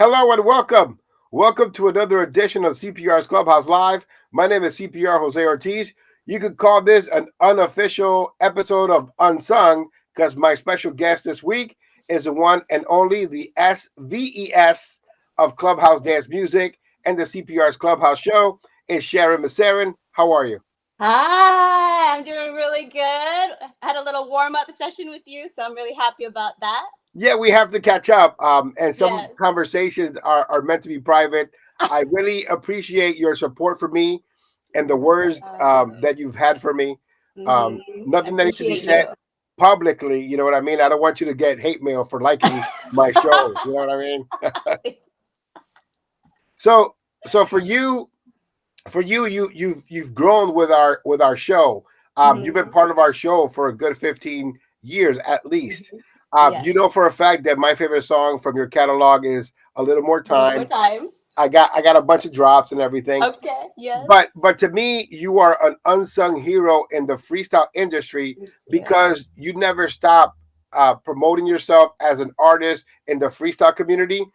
Hello and welcome. Welcome to another edition of CPR's Clubhouse Live. My name is CPR Jose Ortiz. You could call this an unofficial episode of Unsung because my special guest this week is the one and only the SVES of Clubhouse Dance Music and the CPR's Clubhouse Show is Sharyn Maceren. How are you? Hi, I'm doing really good. I had a little warm-up session with you, so I'm really happy about that. Yeah, we have to catch up. And some Yes. conversations are meant to be private. I really appreciate your support for me and the words that you've had for me. I Nothing that needs to be appreciate said you. publicly. You know what I mean? I don't want you to get hate mail for liking my show. You know what I mean? So, so you've grown with our show. You've been part of our show for a good 15 years at least. Yes. You know for a fact that my favorite song from your catalog is "A Little More Little more Time." time. I got a bunch of drops and everything. Okay. Yes. But to me, you are an unsung hero in the freestyle industry Yeah. because you never stop promoting yourself as an artist in the freestyle community,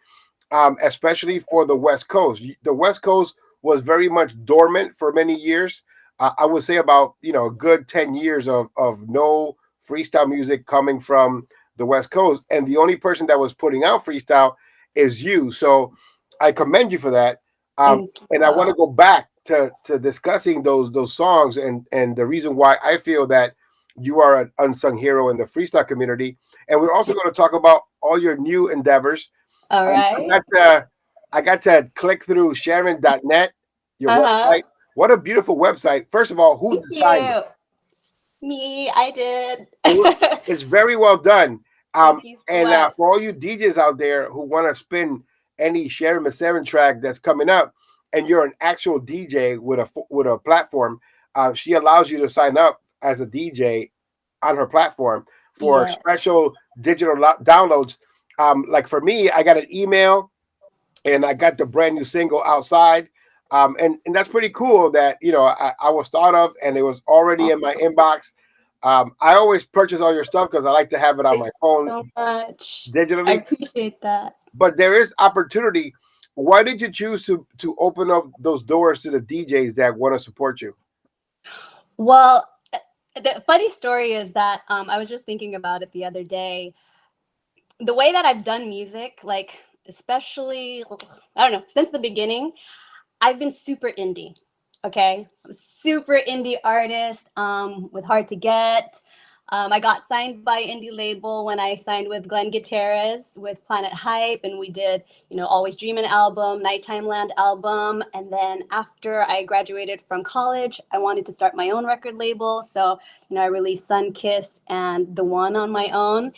especially for the West Coast. The West Coast was very much dormant for many years. I would say about a good 10 years of no freestyle music coming from the West Coast, and the only person that was putting out freestyle is you. So I commend you for that. Thank And I want to you. go back to discussing those songs and the reason why I feel that you are an unsung hero in the freestyle community. And we're also going to talk about all your new endeavors. All Um, right. I got to click through Sharyn.net, your Uh-huh. website. What a beautiful website. First of all, who Thank designed it? you. Me, I did. It's very well done. Thank you so And much. for all you DJs out there who want to spin any Sharyn Maceren track that's coming up, and you're an actual DJ with a platform, she allows you to sign up as a DJ on her platform for Yeah. special digital downloads. Like for me, I got an email and I got the brand new single outside. And that's pretty cool that I was thought of and it was already in my inbox. I always purchase all your stuff because I like to have it on Thank my you phone so much. I digitally. appreciate that. But there is opportunity. Why did you choose to open up those doors to the DJs that want to support you? Well, the funny story is that I was just thinking about it the other day. The way that I've done music, like especially, I don't know, since the beginning, I've been super indie. Okay, I'm a super indie artist with Hard to Get. I got signed by indie label when I signed with Glenn Gutierrez with Planet Hype, and we did, Always Dreamin' album, Nighttime Land album, and then after I graduated from college, I wanted to start my own record label, so I released Sun Kissed and The One on my own,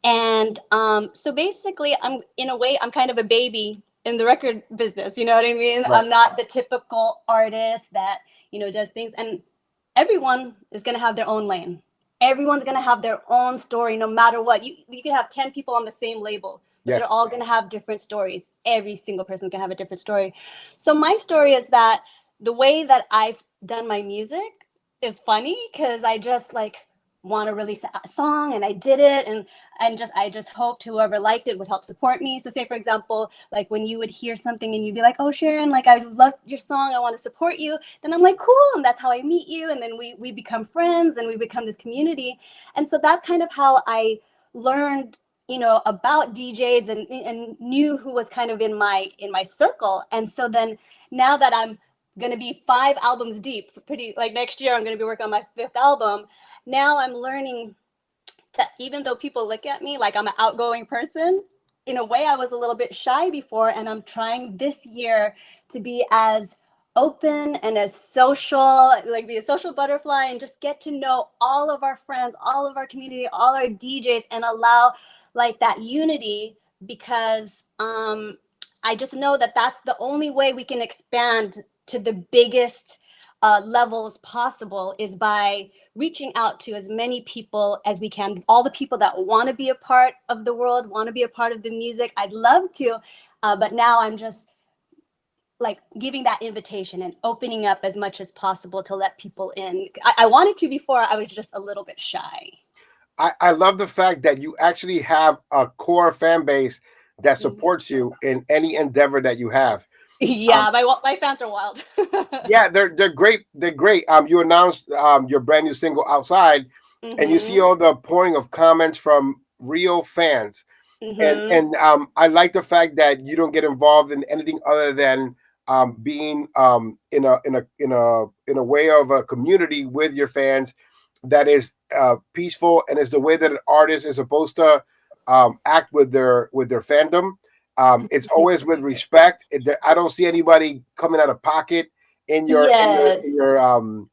and so basically, I'm in a way, I'm kind of a baby in the record business. You know what I mean? Right. I'm not the typical artist that does things, and everyone is going to have their own lane. Everyone's going to have their own story, no matter what. You can have 10 people on the same label, but they're Yes. all going to have different stories. Every single person can have a different story. So my story is that the way that I've done my music is funny because I just like want to release a song and I did it, and just I just hoped whoever liked it would help support me. So say for example, like when you would hear something and you'd be like, oh Sharyn, like I love your song, I want to support you, then I'm like, cool, and that's how I meet you, and then we become friends and we become this community. And so that's kind of how I learned about DJs and knew who was kind of in my circle. And so then now that I'm gonna be 5 albums deep, pretty like next year I'm gonna be working on my 5th album. Now I'm learning to, even though people look at me like I'm an outgoing person, in a way I was a little bit shy before, and I'm trying this year to be as open and as social, like be a social butterfly and just get to know all of our friends, all of our community, all our DJs, and allow like that unity, because I just know that that's the only way we can expand to the biggest levels possible, is by reaching out to as many people as we can, all the people that want to be a part of the world, want to be a part of the music. I'd love to, but now I'm just like giving that invitation and opening up as much as possible to let people in. I wanted to before, I was just a little bit shy. I love the fact that you actually have a core fan base that supports you in any endeavor that you have. Yeah, my fans are wild. Yeah, they're great. They're great. You announced your brand new single Outside, and you see Mm-hmm. all the pouring of comments from real fans. Mm-hmm. And I like the fact that you don't get involved in anything other than being in a way of a community with your fans that is peaceful, and is the way that an artist is supposed to act with their fandom. It's always with respect. I don't see anybody coming out of pocket in your in your in Yes. your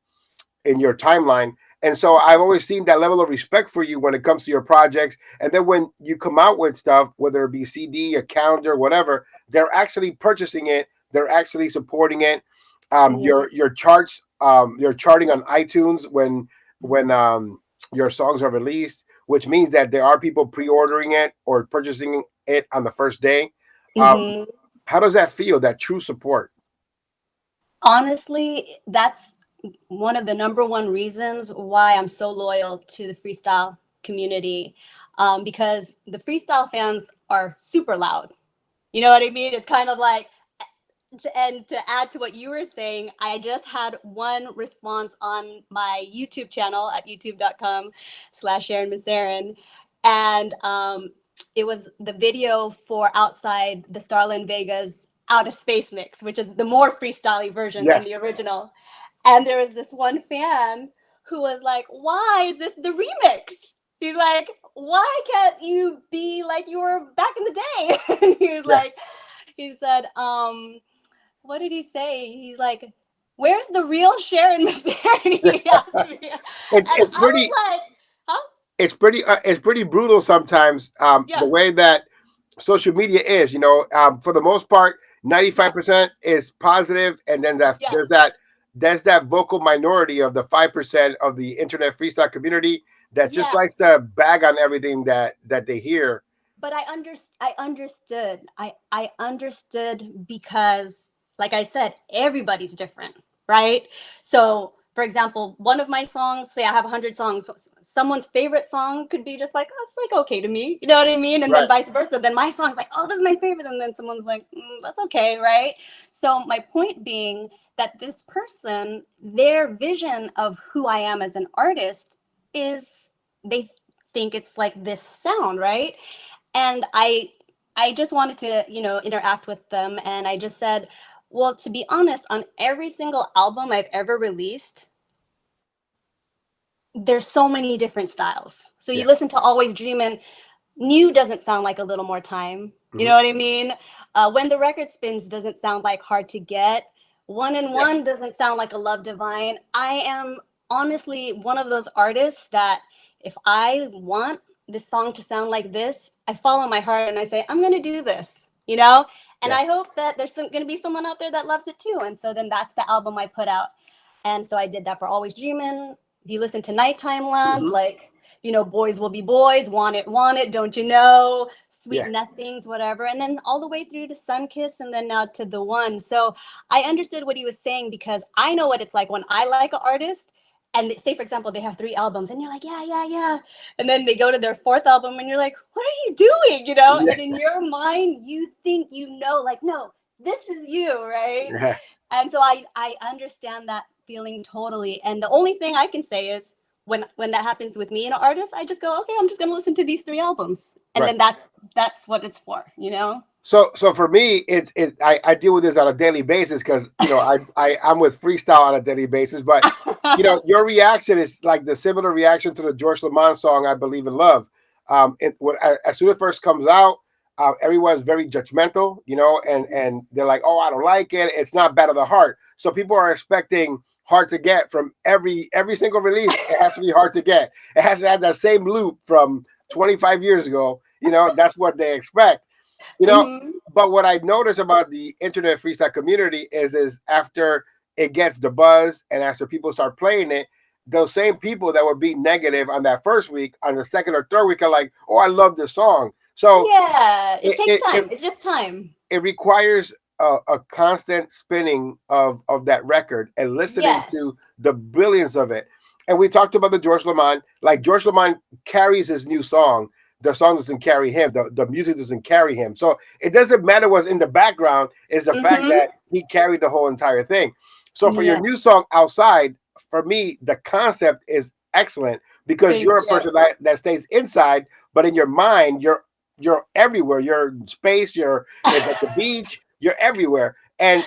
in your timeline. And so I've always seen that level of respect for you when it comes to your projects. And then when you come out with stuff, whether it be CD, a calendar, whatever, they're actually purchasing it. They're actually supporting it. Mm-hmm. Your charts, you're charting on iTunes when your songs are released, which means that there are people pre-ordering it or purchasing it on the first day. Um, Mm-hmm. how does that feel? That true support? Honestly, that's one of the number one reasons why I'm so loyal to the freestyle community, because the freestyle fans are super loud. You know what I mean? It's kind of like, and to add to what you were saying, I just had one response on my YouTube channel at youtube.com/Sharyn Maceren. And it was the video for Outside the Starla and Vega's Out of Space mix, which is the more freestyle version than the Yes. original. And there was this one fan who was like, "Why is this the remix?" He's like, "Why can't you be like you were back in the day?" And he was like, Yes. he said, what did he say? He's like, "Where's the real Sharyn Maceren?" He asked me, and It's I pretty. was like, "Huh? It's pretty brutal sometimes. The Yeah, way that social media is, for the most part, yeah, 95% is positive, and then yeah, there's that vocal minority of the 5% of the internet freestyle community that just yeah." likes to bag on everything that they hear. But I understood. I understood because, like I said, everybody's different, right? So, for example, one of my songs, say I have 100 songs, someone's favorite song could be just like, "Oh, it's like okay to me," you know what I mean? And then Right. vice versa. Then my song's like, "Oh, this is my favorite," and then someone's like, "That's okay," right? So my point being that this person, their vision of who I am as an artist is, they think it's like this sound, right? And I just wanted to, interact with them, and I just said, well, to be honest, on every single album I've ever released, there's so many different styles. So you Yes. listen to Always Dreamin', new doesn't sound like A Little More Time. You Hmm. know what I mean? When the Record Spins doesn't sound like Hard to Get. One and One Yes. doesn't sound like A Love Divine. I am honestly one of those artists that if I want this song to sound like this, I follow my heart and I say, I'm going to do this, you know? And I Yes. hope that there's going to be someone out there that loves it too. And so then that's the album I put out. And so I did that for Always Dreamin'. If you listen to Nighttime Land, Hmm. like, Boys Will Be Boys, Want It, Don't You Know, Sweet Yeah. Nothings, whatever. And then all the way through to Sun Kiss and then now to The One. So I understood what he was saying because I know what it's like when I like an artist and say, for example, they have 3 albums and you're like, yeah, yeah, yeah. And then they go to their 4th album and you're like, what are you doing? Yeah. And in your mind, you think, like, no, this is you, right? Yeah. And so I understand that feeling totally. And the only thing I can say is when that happens with me and an artist, I just go, okay, I'm just gonna listen to these 3 albums. And Right. then that's what it's for. So for me, I deal with this on a daily basis because I'm with freestyle on a daily basis. But your reaction is like the similar reaction to the George Lamont song "I Believe in Love." As soon as it first comes out, everyone's very judgmental, and they're like, "Oh, I don't like it. It's not bad of the heart." So people are expecting "Hard to Get" from every single release. It has to be hard to get. It has to have that same loop from 25 years ago. That's what they expect. You know, Hmm. but what I notice about the internet freestyle community is after it gets the buzz and after people start playing it, those same people that were being negative on that first week, on the second or third week, are like, "Oh, I love this song." So Yeah, it it takes it it, time. It's just time. it requires a constant spinning of that record and listening to Yes. the brilliance of it. And we talked about the George Lamont, like George Lamont carries his new song the song doesn't carry him. The music doesn't carry him. So it doesn't matter what's in the background. Is the fact Mm-hmm. that he carried the whole entire thing. So for your Yeah. new song Outside, for me, the concept is excellent because Thank you're a you. person that stays inside, but in your mind, you're everywhere. You're in space. You're at the beach. You're everywhere. And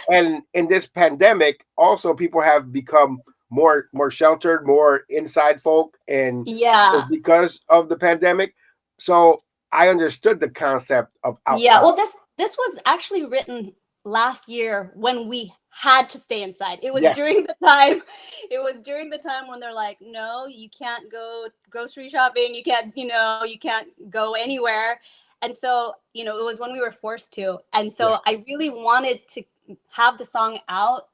in this pandemic, also people have become more sheltered, more inside folk, and Yeah. it's because of the pandemic. So I understood the concept of Yeah. outside. Well, this was actually written last year when we had to stay inside. It was Yes, during the time. It was during the time when they're like, no, you can't go grocery shopping. You can't, you can't go anywhere. And so, it was when we were forced to. And so yes, I really wanted to have the song out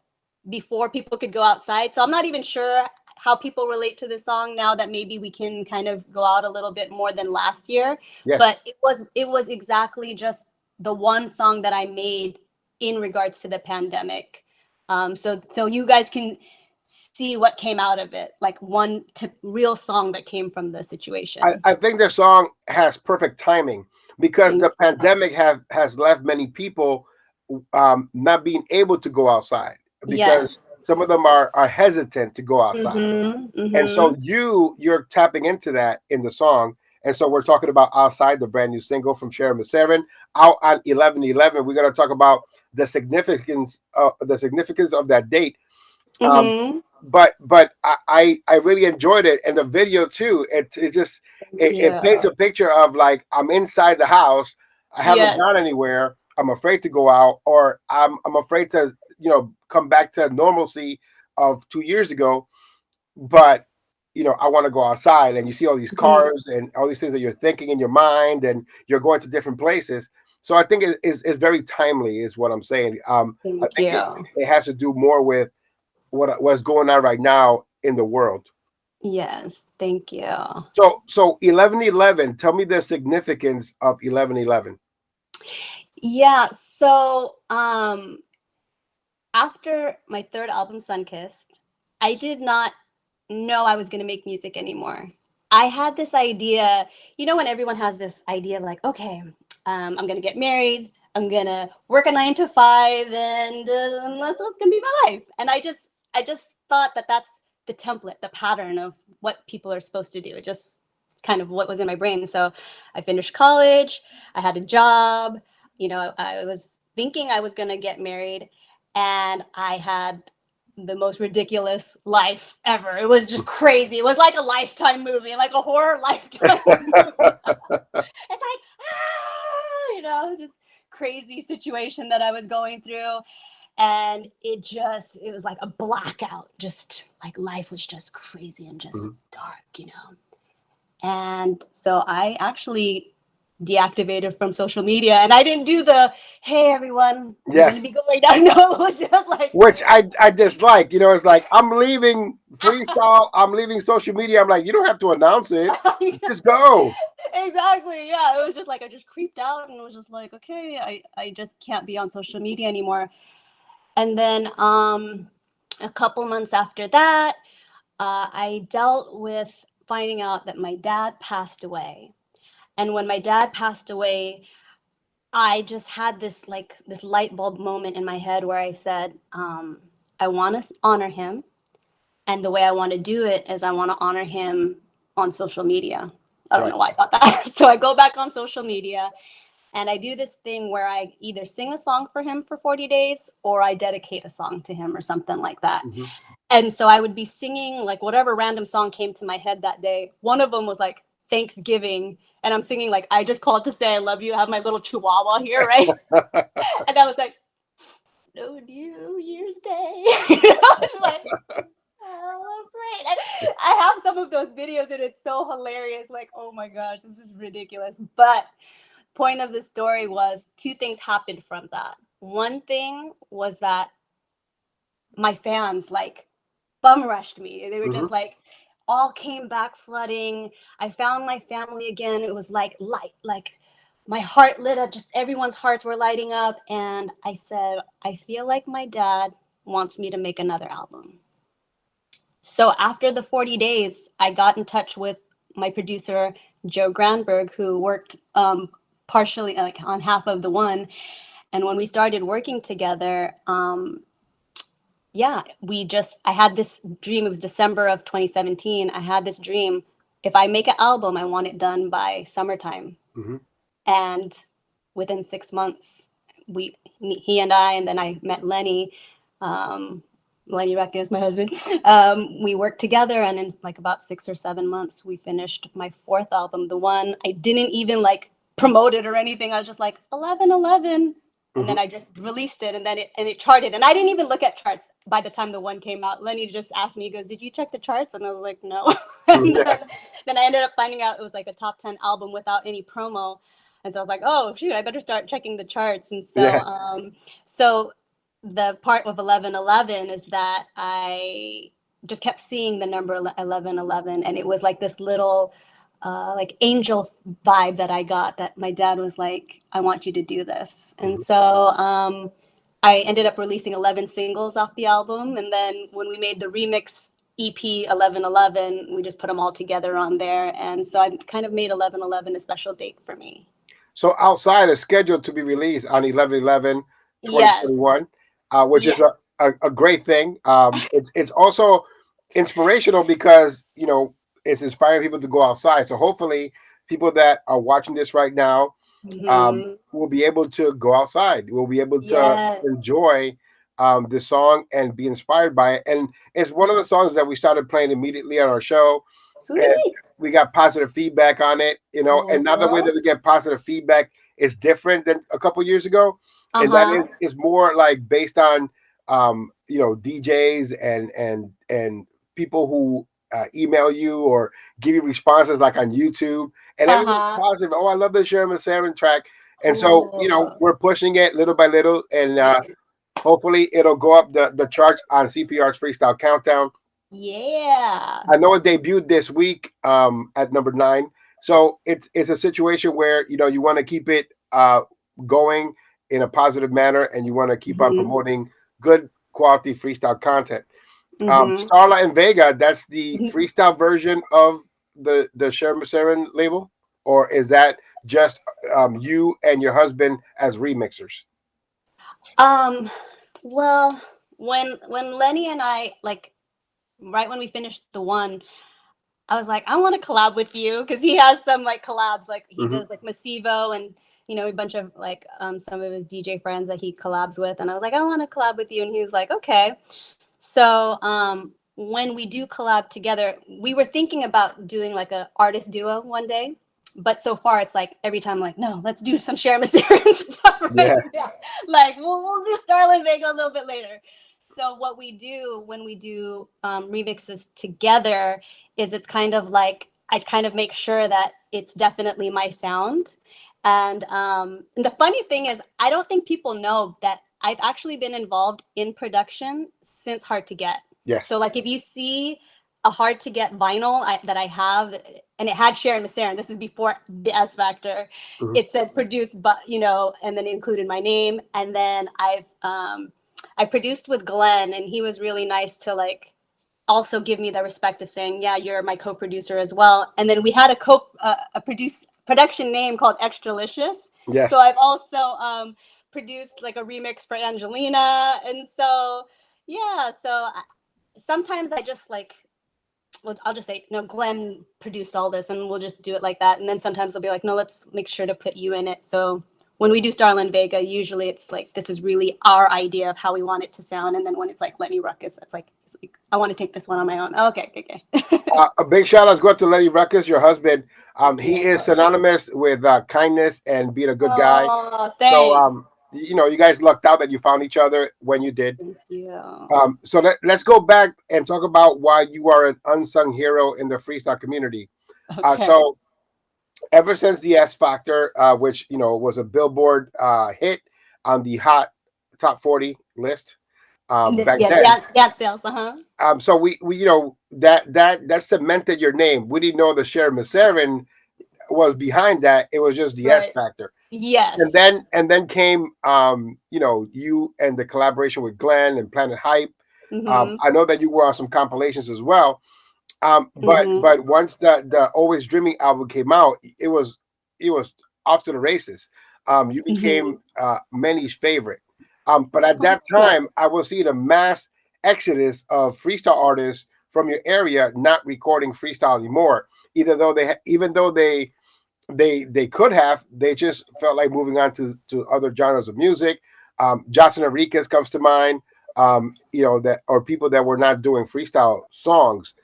before people could go outside. So I'm not even sure how people relate to this song now that maybe we can kind of go out a little bit more than last year. yes. But it was exactly just the one song that I made in regards to the pandemic. So you guys can see what came out of it, like one real song that came from the situation. I think the song has perfect timing because Thank the pandemic has left many people not being able to go outside because Yes. some of them are hesitant to go outside. Mm-hmm. And so Mm-hmm. you're tapping into that in the song. And so we're talking about Outside, the brand new single from Sharyn Maceren, out on 11/11. We're going to talk about the significance of that date. Um, Mm-hmm. but I really enjoyed it, and the video too. It just Thank it you. paints a picture of like I'm inside the house. I haven't Yes. gone anywhere. I'm afraid to go out, or I'm afraid to come back to normalcy of 2 years ago. But I want to go outside, and you see all these Mm-hmm. cars and all these things that you're thinking in your mind, and you're going to different places. So I think it is very timely, is what I'm saying. I Thank think it, you. it has to do more with what's going on right now in the world. Yes. Thank you. So 11/11. Tell me the significance of 11/11. Yeah. So after my third album, Sunkissed, I did not know I was going to make music anymore. I had this idea, when everyone has this idea, like, okay, I'm going to get married, I'm going to work a 9 to 5, and that's going to be my life. And I just thought that that's the template, the pattern of what people are supposed to do. It just kind of what was in my brain. So I finished college, I had a job, I was thinking I was going to get married, and I had the most ridiculous life ever. It was just crazy. It was like a Lifetime movie, like a horror Lifetime movie. It's like, just crazy situation that I was going through. And it was like a blackout. Just like life was just crazy and just Mhm. dark. And so I actually deactivated from social media, and I didn't do the, hey everyone, we're gonna Yes, be going down. No, it was just like, which I dislike. It's like I'm leaving freestyle. I'm leaving social media. I'm like, you don't have to announce it. Just go. exactly, yeah, it was just like I just creeped out, and it was just like, okay, I just can't be on social media anymore. And then a couple months after that, I dealt with finding out that my dad passed away. And when my dad passed away, I just had this light bulb moment in my head where I said, I want to honor him, and the way I want to do it is I want to honor him on social media. I don't Right. know why I thought that. So I go back on social media, and I do this thing where I either sing a song for him for 40 days, or I dedicate a song to him or something like that. Hmm. And so I would be singing like whatever random song came to my head that day. One of them was like Thanksgiving. And I'm singing like, I just called to say I love you. I have my little chihuahua here, right? And I was like, no New Year's Day. It's like, celebrate. And I have some of those videos, and it's so hilarious. Like, oh my gosh, this is ridiculous. But point of the story was two things happened from that. One thing was that my fans like bum rushed me. They were Hmm. just like all came back flooding. I found my family again. It was like light, like my heart lit up, just everyone's hearts were lighting up. And I said, I feel like my dad wants me to make another album. So after the 40 days, I got in touch with my producer, Joe Granberg, who worked partially like on half of the one. And when we started working together, yeah, I had this dream. It was December of 2017. I had this dream. If I make an album, I want it done by summertime. Mm-hmm. And within 6 months, he and I, and then I met Lenny. Um, Lenny Recca is my husband. We worked together, and in like about 6 or 7 months, we finished my fourth album. The one I didn't even like promote it or anything. I was just like 1111, and Mm-hmm. then I just released it, and then it charted. And I didn't even look at charts by the time the one came out. Lenny just asked me, he goes, "Did you check the charts?" And I was like, "No." And Yeah. then I ended up finding out it was like a top 10 album without any promo. And so I was like, oh shoot, I better start checking the charts. And so Yeah. so the part of 1111 is that I just kept seeing the number 1111, and it was like this little like angel vibe that I got, that my dad was like, I want you to do this. And Mm-hmm. so I ended up releasing 11 singles off the album. And then when we made the remix EP 1111, we just put them all together on there. And so I kind of made 1111 a special date for me. So Outside is scheduled to be released on 11/11, Yes. 2021, which is Yes. a great thing. It's also inspirational because it's inspiring people to go outside. So hopefully, people that are watching this right now Mm-hmm. will be able to go outside. Will be able to Yes. enjoy this song and be inspired by it. And it's one of the songs that we started playing immediately on our show, and Sweet. we got positive feedback on it. And now the way Uh-huh. that we get positive feedback is different than a couple years ago, and that Uh-huh. is more like based on DJs and people who email you or give you responses like on YouTube, and everyone's Uh-huh. positive. Oh, I love the Sharyn Maceren track, and so Cool. we're pushing it little by little, and hopefully it'll go up the charts on CPR's Freestyle Countdown. Yeah. I know it debuted this week at number 9. So it's a situation where you want to keep it going in a positive manner, and you want to keep on Mm-hmm. promoting good quality freestyle content. Mm-hmm. Starla and Vega, that's the freestyle version of the Sharyn Maceren label, or is that just you and your husband as remixers? Um, well, when Lenny and I, like, right when we finished the one, I was like, I want to collab with you, because he has some like collabs, like he Mm-hmm. does like Masivo, and a bunch of like some of his DJ friends that he collabs with. And I was like, I want to collab with you, and he was like, okay. So when we do collab together, we were thinking about doing like a artist duo one day. But so far, it's like every time, like, no, let's do some Sharyn Maceren stuff right Yeah. now. Like, we'll do Starla and Vega a little bit later. So what we do when we do remixes together is, it's kind of like, I kind of make sure that it's definitely my sound. And the funny thing is, I don't think people know that I've actually been involved in production since Hard to Get. So Yes. like, if you see a Hard to Get vinyl that I have, and it had Sharyn Maceren, this is before the S Factor. Mm-hmm. It says produced, but and then it included my name. And then I produced with Glenn, and he was really nice to like also give me the respect of saying, yeah, you're my co-producer as well. And then we had a production name called Extralicious. So Yes. I've also produced like a remix for Angelina. And so yeah, sometimes I just like, well, I'll just say, no, Glenn produced all this, and we'll just do it like that. And then sometimes they'll be like, no, let's make sure to put you in it. So when we do Starla and Vega, usually it's like, this is really our idea of how we want it to sound. And then when it's like Lenny Ruckus, that's like, I want to take this one on my own. Oh, okay. A big shout out go to Lenny Ruckus, your husband. Thank He you. is synonymous with kindness and being a good guy. Oh, So, thanks. you guys lucked out that you found each other when you did. Thank you. So let's go back and talk about why you are an unsung hero in the freestyle community. Okay. So ever since the S Factor, which was a Billboard hit on the Hot Top 40 list back Yeah, then. dance sales. Uh-huh. So we that cemented your name. We didn't know the Sharyn Maceren was behind that. It was just the S Right. Factor. And Yes. then came you and the collaboration with Glenn and Planet Hype. Mm-hmm. I know that you were on some compilations as well. But once the Always Dreaming album came out, it was off to the races. You became many's favorite. But at that time, I was seeing a mass exodus of freestyle artists from your area not recording freestyle anymore. Either though even though they could have, they just felt like moving on to other genres of music. Johnson Enriquez comes to mind. That, or people that were not doing freestyle songs,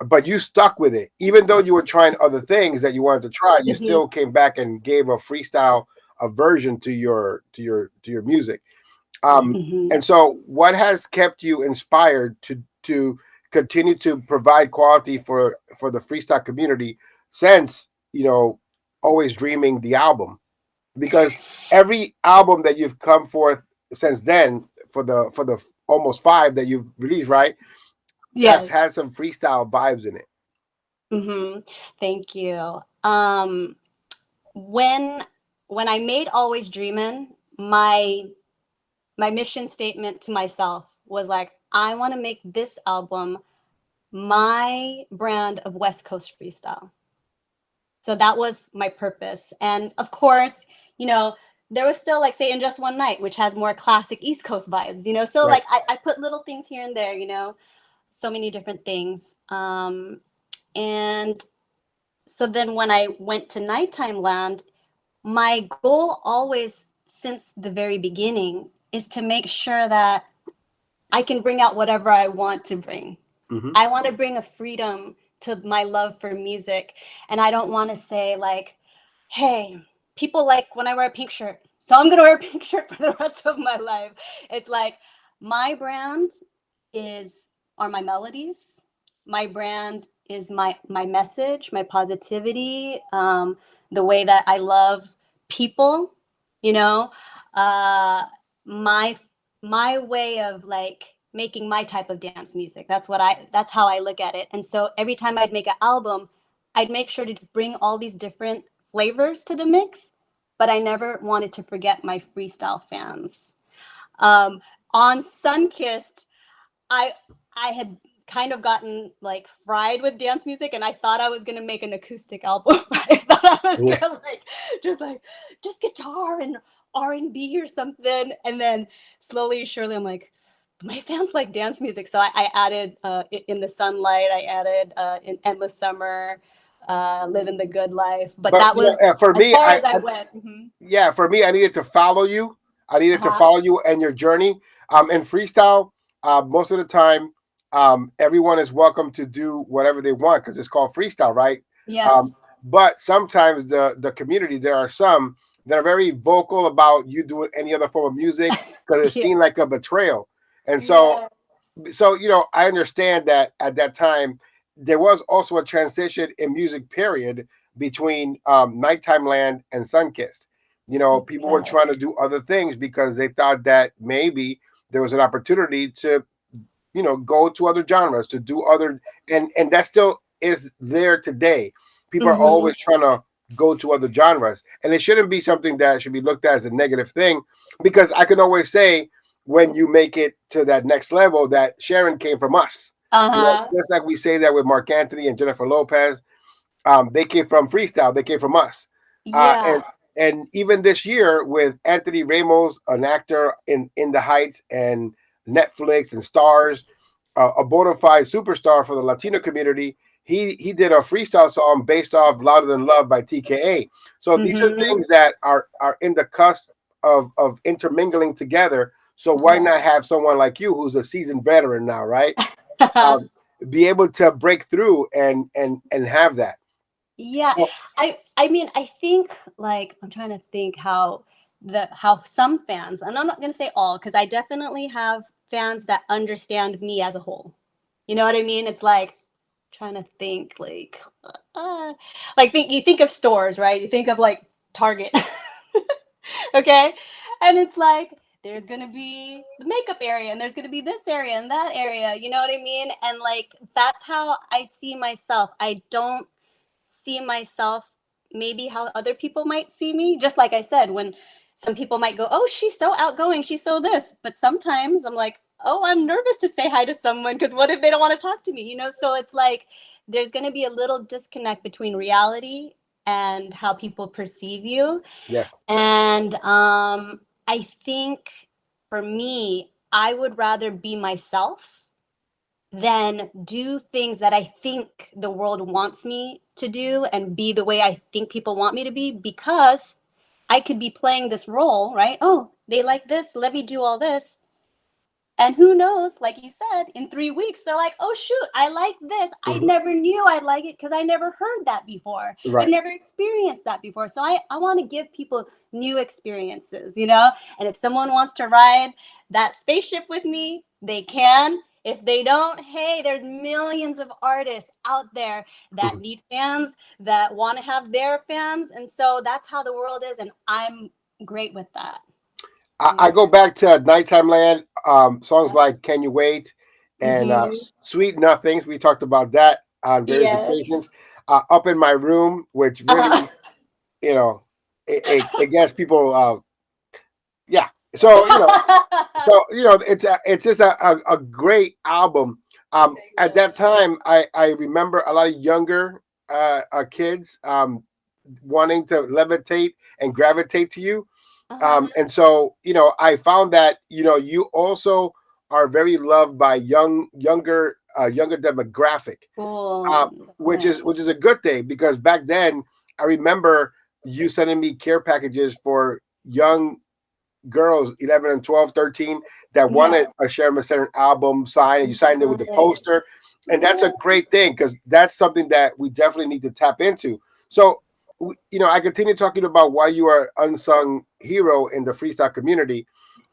but you stuck with it, even though you were trying other things that you wanted to try. You still came back and gave a freestyle a version to your music. um and so what has kept you inspired to continue to provide quality for the freestyle community since Always Dreaming the album? Because every album that you've come forth since then, for the almost five that you've released, right, has Yes. had some freestyle vibes in it. Thank you. When when I made Always Dreamin', my mission statement to myself was like, I want to make this album my brand of West Coast freestyle. So that was my purpose. And of course, you know, there was still like, say, In Just One Night, which has more classic East Coast vibes, So Right. like I put little things here and there, so many different things. And so then when I went to Nighttime Land, my goal always since the very beginning is to make sure that I can bring out whatever I want to bring. Mm-hmm. I want to bring a freedom to my love for music. And I don't want to say, like, hey, people like when I wear a pink shirt. So I'm going to wear a pink shirt for the rest of my life. It's like my brand is are my melodies. My brand is my message, my positivity, the way that I love people, you know, uh, my my way of like making my type of dance music. That's how I look at it. And so every time I'd make an album, I'd make sure to bring all these different flavors to the mix, but I never wanted to forget my freestyle fans. Um, on Sunkissed, I I had kind of gotten like fried with dance music, and I thought I was gonna make an acoustic album. I thought I was Yeah. gonna just like just guitar and R&B or something, and then slowly surely I'm like, my fans like dance music, so I added In the Sunlight, I added In Endless Summer, Living the Good Life, but But that was for as me, far as I went. yeah, for me, I needed to follow you. I needed to Uh-huh. follow you and your journey. In freestyle, most of the time, everyone is welcome to do whatever they want because it's called freestyle, right? Um, Yes. but sometimes the community, there are some that are very vocal about you doing any other form of music because it's Yeah. seen like a betrayal. And so, Yes. I understand that at that time there was also a transition in music period between Nighttime Land and Sunkissed. People were trying to Yes. do other things because they thought that maybe there was an opportunity to go to other genres, to do other, and that still is there today. People are Mm-hmm. always trying to go to other genres, and it shouldn't be something that should be looked at as a negative thing, because I can always say when you make it to that next level that Sharyn came from us. Uh-huh. Just like we say that with Mark Anthony and Jennifer Lopez, they came from freestyle. They came from us. Uh, Yeah. and and even this year with Anthony Ramos, an actor in the Heights and Netflix and Stars, a bona fide superstar for the Latino community. He did a freestyle song based off "Louder Than Love" by TKA. So these are Mm-hmm. things that are in the cusp of intermingling together. So why Yeah. not have someone like you, who's a seasoned veteran now, right? Um, be able to break through and have that. Yeah. So I mean, I think like I'm trying to think how some fans, and I'm not gonna say all, because I definitely have fans that understand me as a whole. You know what I mean? It's like trying to think uh, like think you think of stores, right? You think of like Target. Okay, and it's like there's gonna be the makeup area and there's gonna be this area and that area, you know what I mean? And like that's how I see myself. I don't see myself maybe how other people might see me, just like I said, when some people might go, oh, she's so outgoing, she's so this. But sometimes I'm like, oh, I'm nervous to say hi to someone because what if they don't want to talk to me? So it's like there's going to be a little disconnect between reality and how people perceive you. Yes. And I think for me, I would rather be myself than do things that I think the world wants me to do and be the way I think people want me to be, because I could be playing this role, right? Oh, they like this, let me do all this. And who knows, like you said, in 3 weeks, they're like, oh, shoot, I like this. I Hmm. never knew I'd like it because I never heard that before. I've Right. never experienced that before. So I want to give people new experiences. And if someone wants to ride that spaceship with me, they can. If they don't, hey, there's millions of artists out there that Mhm. need fans, that want to have their fans. And so that's how the world is. And I'm great with that. I go back to Nighttime Land, songs like Can You Wait and Mm-hmm. Sweet Nothings. We talked about that on various Yes. occasions. Up in My Room, which Uh-huh. really, you know, it gets people, yeah. So, it's just a great album. Thank At you. that time, I remember a lot of younger kids wanting to levitate and gravitate to you. Uh-huh. And so, I found that, you also are very loved by younger demographic, Cool. That's which nice. is a good thing, because back then I remember you sending me care packages for young girls 11 and 12, 13 that Yeah. wanted a Sharyn Maceren album signed, and you signed it with the Nice. poster. And that's a Yes. great thing, because that's something that we definitely need to tap into. So, I continue talking about why you are unsung hero in the freestyle community.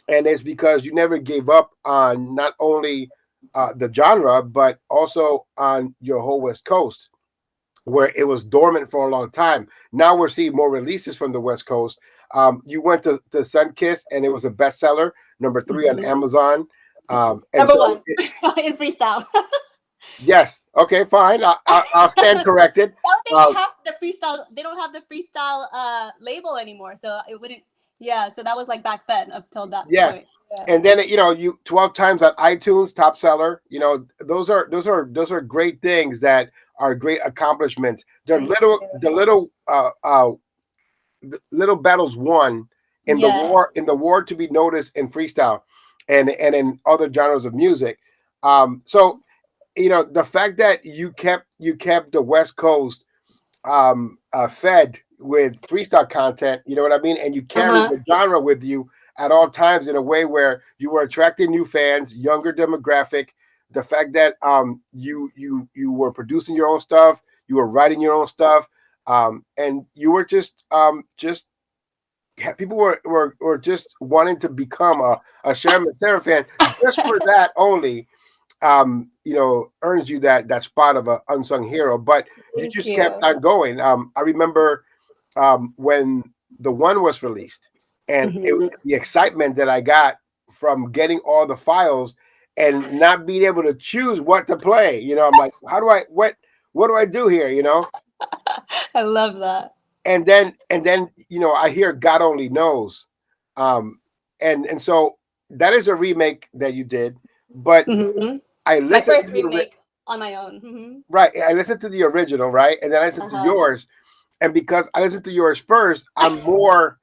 And it's because you never gave up on not only the genre, but also on your whole West Coast, where it was dormant for a long time. Now we're seeing more releases from the West Coast. You went to Sunkiss, and it was a bestseller, number 3 on Mhm. Amazon. And Number so, one in freestyle. yes, okay, fine. I'll stand corrected. I don't think they Uh, have the freestyle. They don't have the freestyle label anymore, so it wouldn't. Yeah, so that was like back then up till that yeah, point. Yeah. and then you 12 times on iTunes top seller. Those are great things, that are great accomplishments. They're Thank little you. the little battles won Yes. in the war to be noticed in freestyle, and in other genres of music. So, the fact that you kept the West Coast fed with freestyle content, you know what I mean, and you carried Uh-huh. the genre with you at all times, in a way where you were attracting new fans, younger demographic. The fact that you were producing your own stuff, you were writing your own stuff, and you were just yeah, people were just wanting to become a Sharyn Maceren fan, just for that only. Earns you that spot of a unsung hero. But you Thank just kept you. on going. I remember when the one was released, and Mhm. the excitement that I got from getting all the files and not being able to choose what to play. I'm like, how do I what do I do here? I love that. And then I hear God Only Knows, um, and so that is a remake that you did, but Hmm. I My listened to first the remake on my own. Hmm. right. I listened to the original, right, and then I listened to Uh-huh. yours, and because I listened to yours first, I'm more,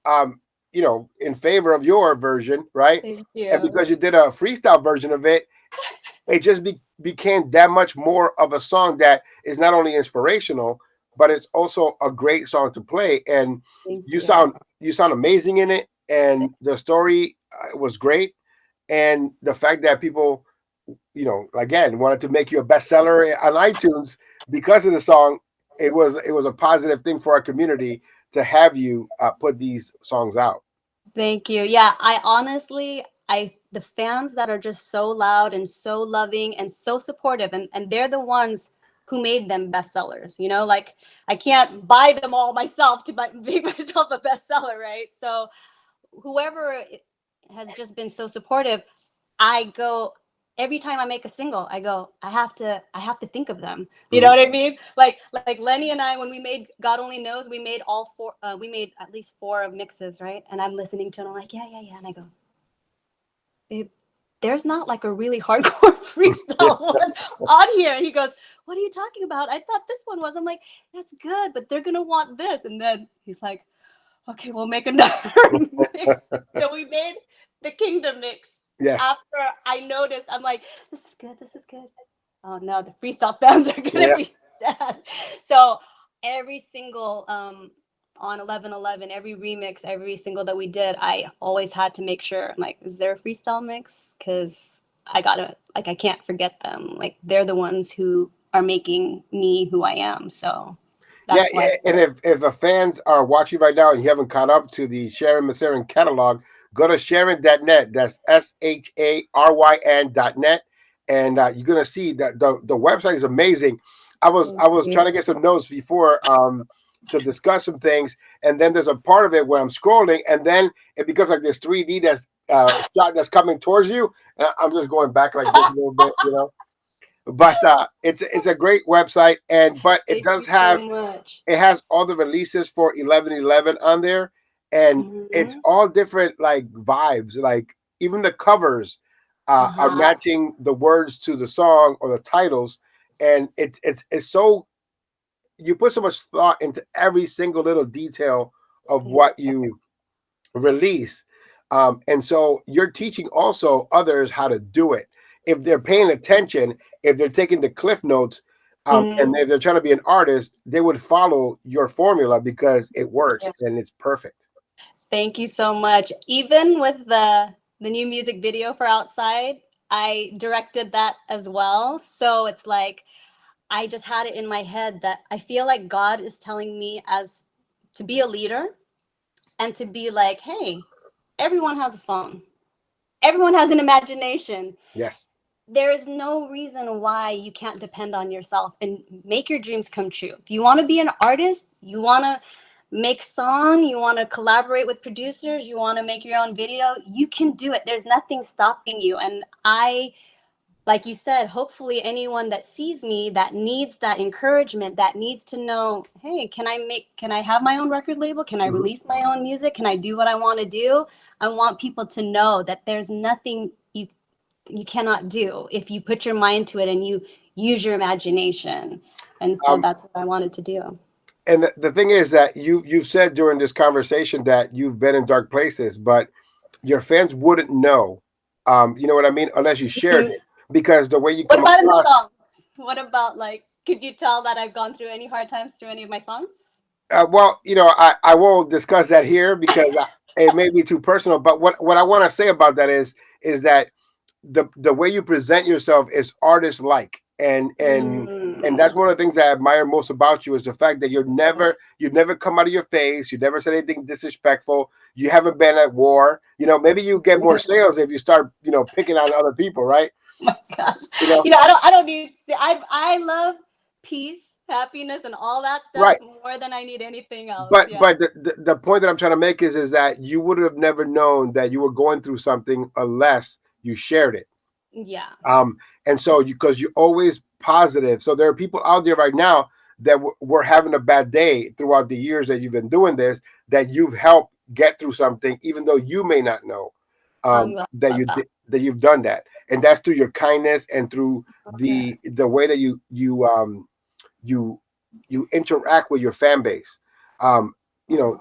um, in favor of your version, right, Thank and you. because you did a freestyle version of it, it just became that much more of a song that is not only inspirational, but it's also a great song to play. And Thank you you. sound you sound amazing in it, and the story was great, and the fact that people, again, wanted to make you a bestseller on iTunes because of the song. It was a positive thing for our community to have you put these songs out. Thank you. Yeah, I honestly, the fans that are just so loud and so loving and so supportive, and they're the ones who made them bestsellers. Like I can't buy them all myself to make myself a bestseller, right? So whoever has just been so supportive, I go. every time I make a single, I go, I have to think of them. You know what I mean? Like Lenny and I, when we made God Only Knows, we made all four. We made at least 4 of mixes, right? And I'm listening to it. And I'm like, yeah, and I go, babe, there's not like a really hardcore freestyle one on here. And he goes, what are you talking about? I thought this one was. I'm like, that's good, but they're gonna want this. And then he's like, okay, we'll make another mix. So we made the Kingdom mix. Yes. After I noticed, I'm like, this is good, this is good. Oh no, the freestyle fans are gonna Yeah. be sad. So every single on 11/11, every remix, every single that we did, I always had to make sure, like, is there a freestyle mix? Because I gotta, like, I can't forget them. Like, they're the ones who are making me who I am. So Yeah, that's yeah. why. And if the fans are watching right now and you haven't caught up to the Sharyn Maceren catalog, go to Sharyn.net. That's SHARYN.net. And you're gonna see that the website is amazing. I was trying to get some notes before to discuss some things, and then there's a part of it where I'm scrolling, and then it becomes like this 3D that's shot that's coming towards you, and I'm just going back like this a little bit, you know. But it's a great website, and but it Thank does you so have much. it has all the releases for 11/11 on there, and it's Mm-hmm. all different like vibes. Like even the covers are Uh-huh. matching the words to the song or the titles, and it's so you put so much thought into every single little detail of what you release. And so you're teaching also others how to do it. If they're paying attention, if they're taking the cliff notes, and Mm-hmm. if they're trying to be an artist, they would follow your formula because it works and it's perfect. Thank you so much. Even with the new music video for Outside, I directed that as well. So it's like I just had it in my head that I feel like God is telling me as to be a leader and to be like, hey, everyone has a phone. Everyone has an imagination. Yes. There is no reason why you can't depend on yourself and make your dreams come true. If you want to be an artist, you want to make song, you want to collaborate with producers, you want to make your own video, you can do it. There's nothing stopping you. And I, like you said, hopefully anyone that sees me that needs that encouragement, that needs to know, hey, can I have my own record label? Can I Mhm. release my own music? Can I do what I want to do? I want people to know that there's nothing you cannot do if you put your mind to it and you use your imagination. And so Um, that's what I wanted to do. and the thing is that you've said during this conversation that you've been in dark places, but your fans wouldn't know. You know what I mean? Unless you shared Mhm. it, because the way you What come about in the across. songs? What about, like, could you tell that I've gone through any hard times through any of my songs? Well, you know, I won't discuss that here because it may be too personal. But what I want to say about that is that the way you present yourself is artist like, and that's Mm. one of the things I admire most about you is the fact that you've never come out of your face, you never said anything disrespectful, you haven't been at war. You know, maybe you get more sales if you start picking on other people, right? My gosh. You know, I don't need, I love peace, happiness, and all that stuff right. more than I need anything else. But Yeah. the point that I'm trying to make is that you would have never known that you were going through something unless you shared it. Yeah. And so because you're always positive. So there are people out there right now that were having a bad day throughout the years that you've been doing this, that you've helped get through something, even though you may not know I'm glad that about that. that you've done that. And that's through your kindness and through Yeah. the way that you you interact with your fan base. Um, you know,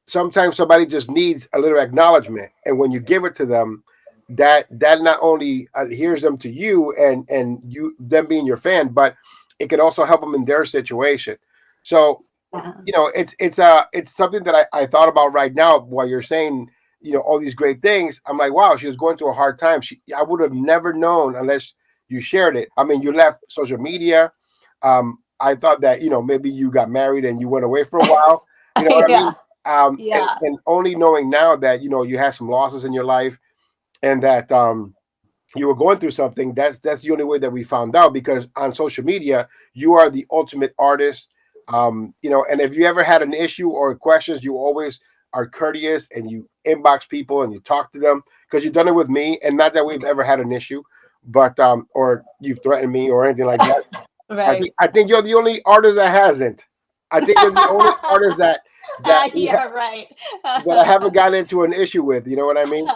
sometimes somebody just needs a little acknowledgement, and when you give it to them, that not only adheres them to you and you them being your fan, but it can also help them in their situation. So Yeah. it's something that I thought about right now while you're saying all these great things. I'm like, wow, she was going through a hard time. I would have never known unless you shared it. I mean, you left social media. I thought that maybe you got married and you went away for a while. You know what I Yeah. mean? Yeah. And only knowing now that you had some losses in your life and that you were going through something. That's the only way that we found out, because on social media you are the ultimate artist. And if you ever had an issue or questions, you always are courteous and you inbox people and you talk to them, because you've done it with me. And not that we've ever had an issue, but or you've threatened me or anything like that. Right. I think you're the only artist that hasn't. I think you're the only artist Yeah, right. that I haven't gotten into an issue with. You know what I mean?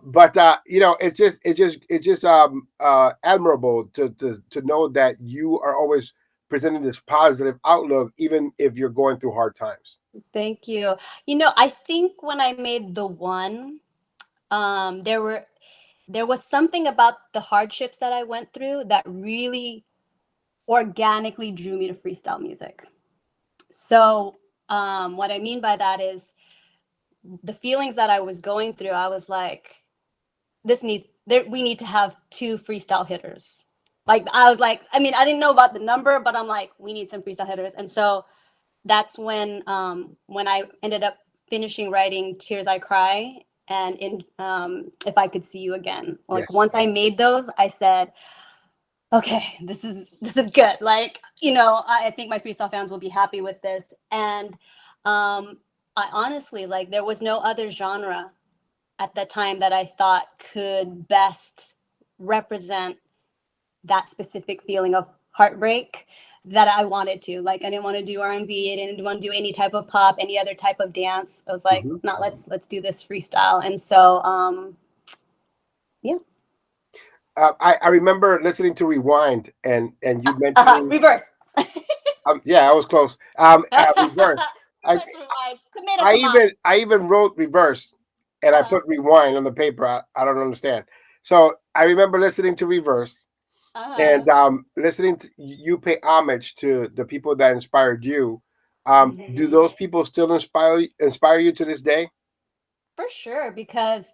But you know, it's just admirable to know that you are always presenting this positive outlook, even if you're going through hard times. Thank you. You know, I think when I made the one, there was something about the hardships that I went through that really organically drew me to freestyle music. So, what I mean by that is the feelings that I was going through. I was like, we need to have two freestyle hitters. Like I was like, I mean, I didn't know about the number, but I'm like, we need some freestyle hitters. And so that's when I ended up finishing writing Tears I Cry and in If I Could See You Again. Like Yes. once I made those, I said, okay, this is good. Like, I think my freestyle fans will be happy with this. And I honestly, like, there was no other genre at the time that I thought could best represent that specific feeling of heartbreak that I wanted to. Like I didn't want to do R&B, I didn't want to do any type of pop, any other type of dance. I was like, Hmm. no, let's do this freestyle. And so yeah. I remember listening to Rewind, and you mentioning Reverse. yeah, I was close. Reverse. I Reverse rewind. Tomato tomato. I even wrote reverse, and I Uh-huh. put rewind on the paper. I don't understand. So I remember listening to reverse Uh-huh. and listening to you pay homage to the people that inspired you. Do Mhm. those people still inspire you to this day? For sure, because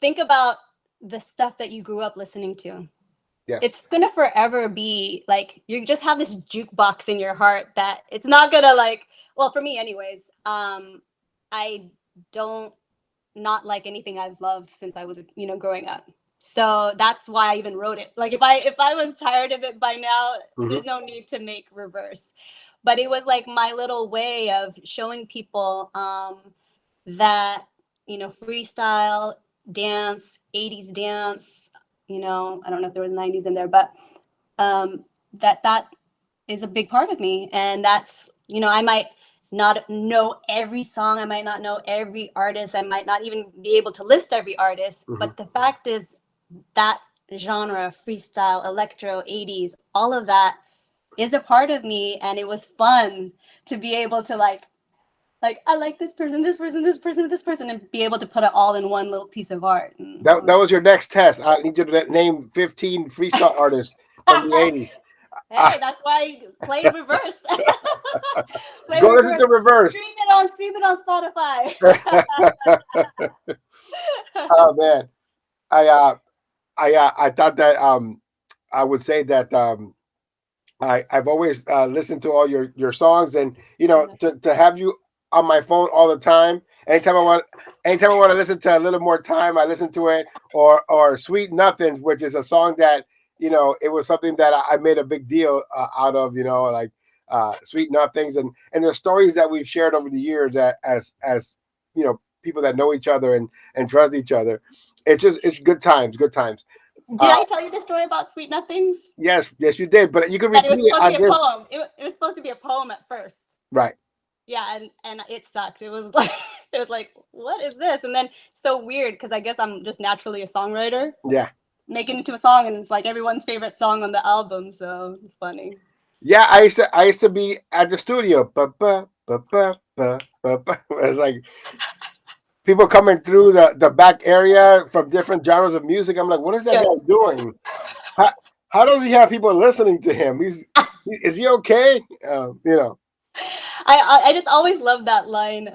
think about the stuff that you grew up listening to. Yes. It's gonna forever be like you just have this jukebox in your heart that it's not gonna like. Well, for me, anyways. I don't not like anything I've loved since I was growing up. So that's why I even wrote it. Like if I was tired of it by now, Hmm. there's no need to make reverse. But it was like my little way of showing people that freestyle dance, 80s dance, I don't know if there was 90s in there, but that is a big part of me. And that's, I might not know every song, I might not know every artist, I might not even be able to list every artist, Hmm. but the fact is that genre, freestyle, electro, 80s, all of that is a part of me. And it was fun to be able to like I like this person, this person, this person, this person, and be able to put it all in one little piece of art. And that That was was your next test. I need you to name 15 freestyle artists from the 80s. Uh, hey, that's why I play reverse. Play Go listen reverse. to reverse. Stream it on Spotify. Oh man, I thought that I would say that I've always listened to all your songs, and to have you on my phone all the time. Anytime I want to listen to a little more time, I listen to it. Or Sweet Nothings, which is a song that it was something that I made a big deal out of. Like Sweet Nothings, and the stories that we've shared over the years as people that know each other and trust each other. It's good times, good times. Did Uh, I tell you the story about Sweet Nothings? yes, yes, you did, but you can That it repeat was it supposed to be on a this. poem. It was supposed to be a poem at first. Right. Yeah, and it sucked. It was like it was like, what is this? And then so weird because I guess I'm just naturally a songwriter. Yeah. Make it into a song, and it's like everyone's favorite song on the album. So it's funny. Yeah, I used to be at the studio. It's like people coming through the back area from different genres of music. I'm like, what is that Yeah. guy doing? How, how does he have people listening to him? Is he okay? I just always love that line.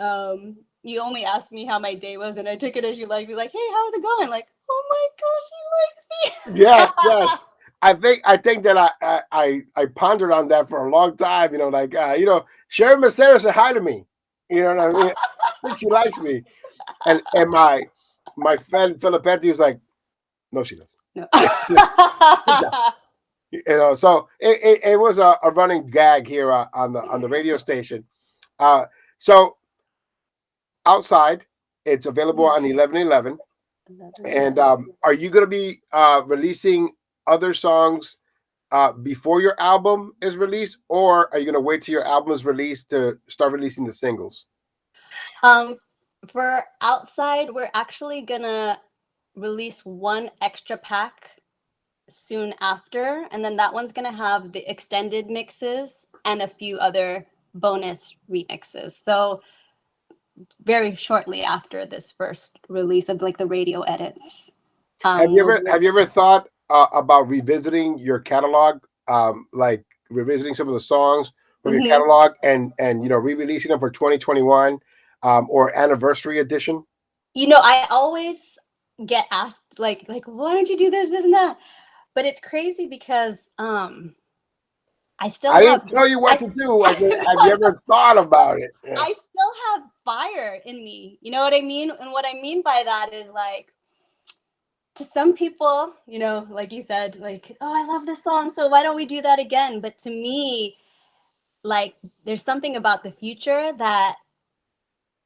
You only asked me how my day was, and I took it as you like. Be like, hey, how's it going? Like, oh my gosh, he likes Yes, me. yes. I think that I pondered on that for a long time. Like Sharyn Maceren said hi to me. You know what I mean? I think she likes me. And my friend Filipetti was like, no, she doesn't. No. So it was a running gag here on the radio station. Uh, so outside, it's available on 1111. And are you going to be releasing other songs before your album is released, or are you going to wait till your album is released to start releasing the singles? Um, for outside, we're actually gonna release one extra pack soon after, and then that one's gonna have the extended mixes and a few other bonus remixes. So very shortly after this first release of like the radio edits, we'll be Have you ever thought about revisiting your catalog, like revisiting some of the songs from your Mhm. catalog and re-releasing them for 2021 or anniversary edition? You know, I always get asked like why don't you do this and that? But it's crazy because I still I didn't have tell you what I to do. I said, have you no, ever thought about it? Yeah. I still have fire in me. You know what I mean? And what I mean by that is like to some people, you know, like you said, like, oh, I love this song, so why don't we do that again? But to me, like there's something about the future that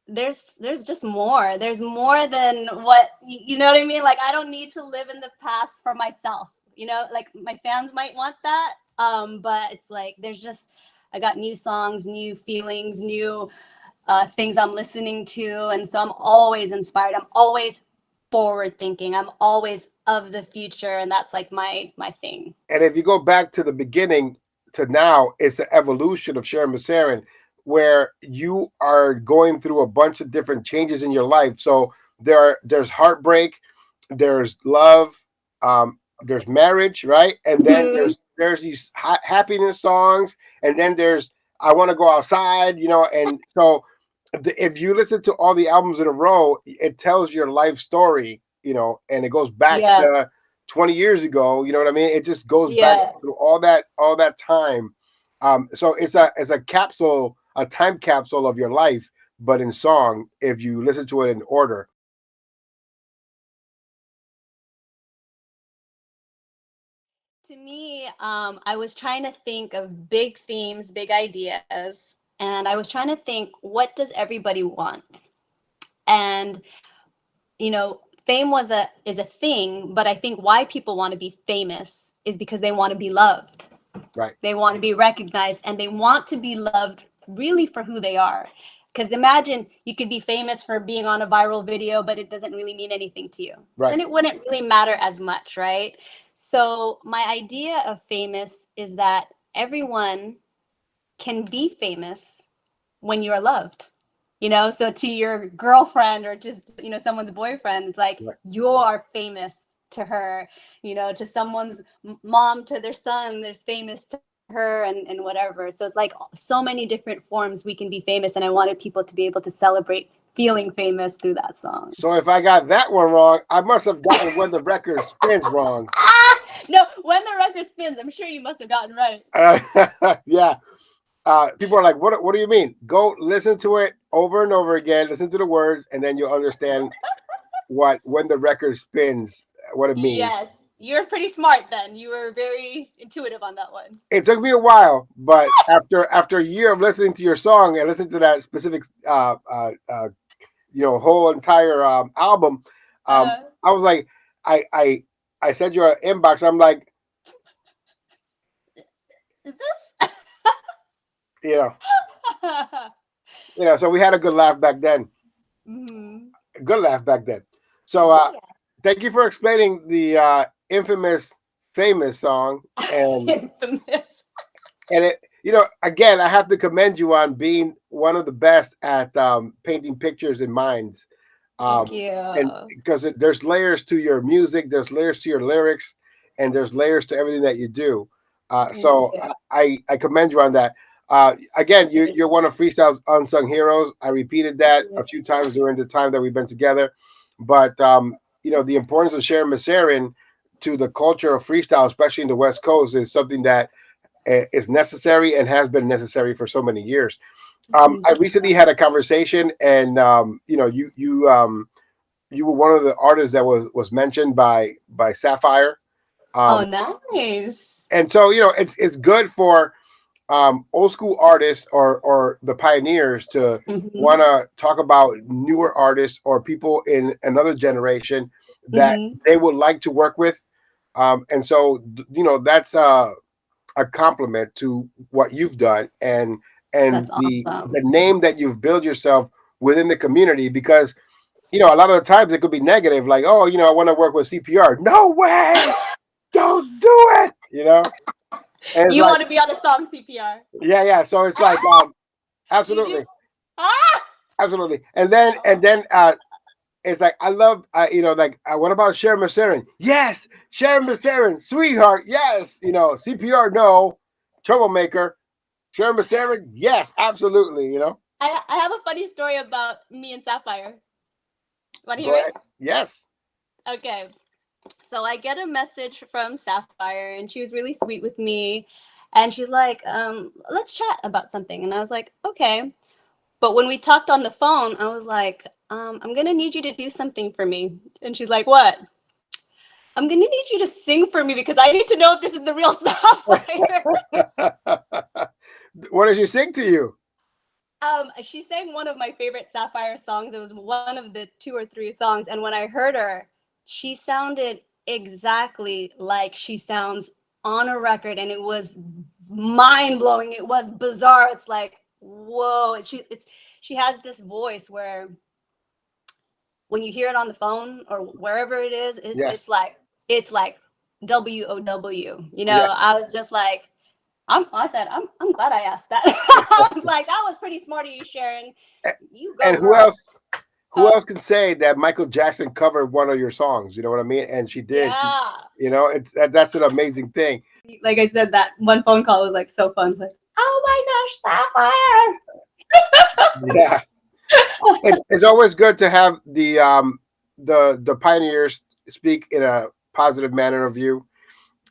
there's just more. There's more than what you know what I mean? Like I don't need to live in the past for myself. You know, like my fans might want that. But it's like there's just I got new songs, new feelings, new things I'm listening to, and so I'm always inspired. I'm always forward thinking. I'm always of the future, and that's like my thing. And if you go back to the beginning to now, it's the evolution of Sharyn Maceren, where you are going through a bunch of different changes in your life. So there's heartbreak, there's love, there's marriage, right? And then Mm-hmm. there's these happiness songs, and then there's I want to go outside, and so if you listen to all the albums in a row, it tells your life story, and it goes back Yeah, to 20 years ago. You know what I mean? It just goes back yeah. through all that time. So it's a capsule, a time capsule of your life, but in song, if you listen to it in order. To me, I was trying to think of big themes, big ideas, and I was trying to think, what does everybody want? And you know, fame was a is a thing, but I think why people want to be famous is because they want to be loved. Right, They want to be recognized and they want to be loved really for who they are. Because imagine you could be famous for being on a viral video, but it doesn't really mean anything to you. right. Then it wouldn't really matter as much, right? So, my idea of famous is that everyone can be famous when you're loved. You know, so to your girlfriend or just, you know, someone's boyfriend, it's like Right. you're famous to her, you know, to someone's mom, to their son, there's famous to her and whatever. So it's like so many different forms we can be famous. And I wanted people to be able to celebrate feeling famous through that song. So if I got that one wrong, I must have gotten when the record spins wrong. No, when the record spins, I'm sure you must have gotten right. Yeah. People are like, what do you mean? Go listen to it over and over again, listen to the words, and then you'll understand what when the record spins, what it means. Yes, you're pretty smart then. You were very intuitive on that one. It took me a while, but after a year of listening to your song and listening to that specific whole entire album, Uh, I was like, I sent you an inbox. I'm like, is this? you know, so we had a good laugh back then. Mm-hmm. Good laugh back then. So Yeah. thank you for explaining the infamous famous song, and Infamous. it again, I have to commend you on being one of the best at painting pictures in minds, Thank and you. because there's layers to your music, there's layers to your lyrics, and there's layers to everything that you do. Thank So you. I commend you on that. Again, you're one of freestyle's unsung heroes. I repeated that a few times during the time that we've been together, but the importance of Sharyn Maceren to the culture of freestyle, especially in the West Coast, is something that is necessary and has been necessary for so many years. Mhm. I recently had a conversation, and you were one of the artists that was mentioned by Sapphire, Oh, um, nice. and so it's good for old school artists or the pioneers to Mhm. want to talk about newer artists or people in another generation that they would like to work with. And so, that's a compliment to what you've done, and That's the awesome. name that you've built yourself within the community. Because a lot of the times it could be negative, like, oh, I want to work with CPR. No way, don't do it. And it's You like, want to be on a song, CPR? yeah. So it's like, You do? absolutely, Ah! absolutely. And then it's like, I love, what about Sharyn Maceren? Yes, Sharyn Maceren, sweetheart. Yes, CPR, no, troublemaker. Sharyn Maceren, yes, absolutely. I have a funny story about me and Sapphire. Want to Go hear ahead. it? Yes. Okay. So I get a message from Sapphire, and she was really sweet with me. And she's like, let's chat about something. And I was like, okay. But when we talked on the phone, I was like, I'm going to need you to do something for me. And she's like, what? I'm going to need you to sing for me because I need to know if this is the real Sapphire. What does she sing to you? She sang one of my favorite Sapphire songs. It was one of the 2 or 3 songs. And when I heard her, she sounded exactly like she sounds on a record. And it was mind blowing. It was bizarre. It's like, whoa. She has this voice where when you hear it on the phone or wherever it is, Yes. it's like WOW. Yeah. I was just like, I said, I'm glad I asked that. I was like, that was pretty smart of you, Sharyn. You go, And who girl. else? Who else can say that Michael Jackson covered one of your songs? You know what I mean? And she did. Yeah. That's an amazing thing. Like I said, that one phone call was like so fun. It's like, oh my gosh, Yeah. It's always good to have the pioneers speak in a positive manner of you.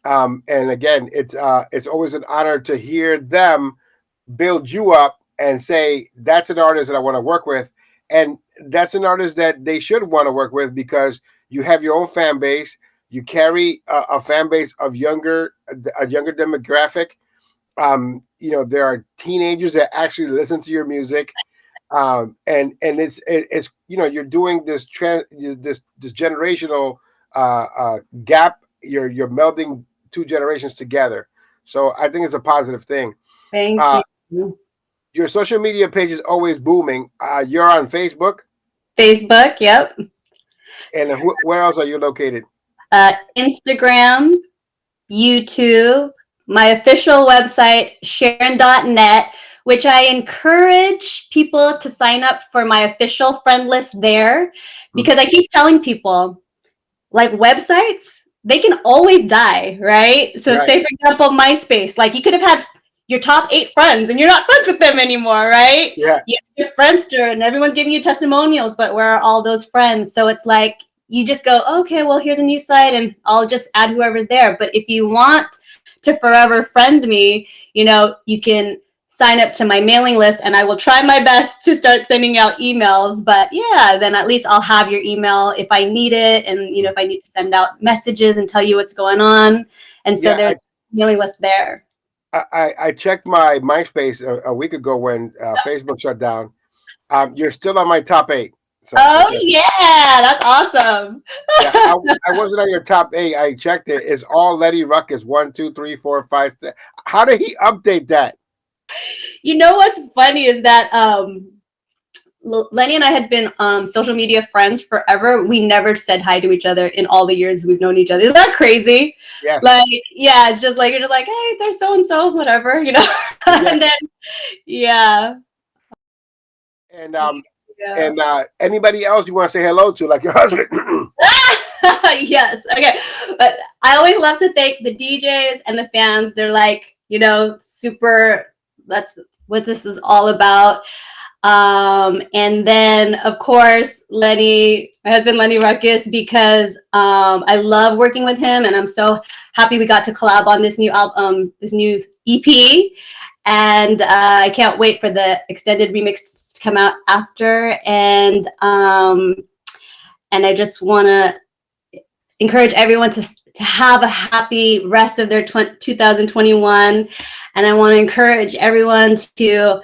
And again, it's always an honor to hear them build you up and say, that's an artist that I want to work with. And that's an artist that they should want to work with, because you have your own fan base. You carry a fan base of a younger demographic. There are teenagers that actually listen to your music. And it's you're doing this generational gap. You're melding 2 generations together. So I think it's a positive thing. Thank Uh, you. your social media page is always booming. You're on Facebook, Facebook, yep. and where else are you located? Instagram, YouTube, my official website, Sharyn.net, which I encourage people to sign up for my official friend list there, because I keep telling people, like, websites, they can always die, right? So Right. say, for example, MySpace, like you could have had your top 8 friends and you're not friends with them anymore, right? Yeah. You have your Friendster and everyone's giving you testimonials, but where are all those friends? So it's like, you just go, okay, well, here's a new site and I'll just add whoever's there. But if you want to forever friend me, you can sign up to my mailing list, and I will try my best to start sending out emails. But yeah, then at least I'll have your email if I need it. And, if I need to send out messages and tell you what's going on. And so Yeah. there's a mailing list there. I checked my MySpace a week ago when Facebook shut down. You're still on my top 8. So, oh, yeah, that's awesome. Yeah, I wasn't on your top 8. I checked it. It's all Letty Ruckus. 1, 2, 3, 4, 5, 6. How did he update that? What's funny is that Lenny and I had been social media friends forever. We never said hi to each other in all the years we've known each other. Isn't that crazy? Yes. Like, yeah, it's just like, you're just like, hey, there's so and so, whatever, and then, yeah. And anybody else you want to say hello to, like your husband? Yes. Okay. But I always love to thank the DJs and the fans. They're like, super. That's what this is all about. And then, of course, Lenny, my husband, Lenny Ruckus, because I love working with him, and I'm so happy we got to collab on this new album, this new EP. And I can't wait for the extended remix to come out after. And I just want to encourage everyone to have a happy rest of their 2021. And I want to encourage everyone to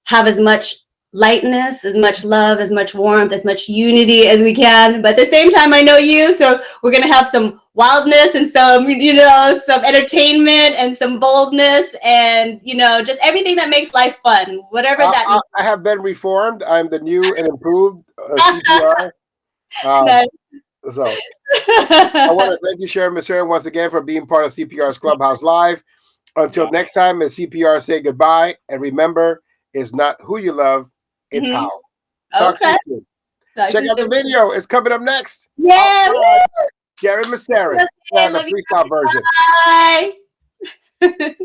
have as much lightness, as much love, as much warmth, as much unity as we can. But at the same time, I know you, so we're gonna have some wildness and some, some entertainment and some boldness and just everything that makes life fun, whatever that means. I have been reformed. I'm the new and improved CPR. Nice. So I want to thank you, Sharyn Maceren, once again for being part of CPR's Clubhouse Live. Until next time, as CPR say goodbye, and remember, it's not who you love, it's how. Talk to you soon. Check out the video. It's coming up next. Yeah. Sharyn Maceren, the freestyle version. Bye.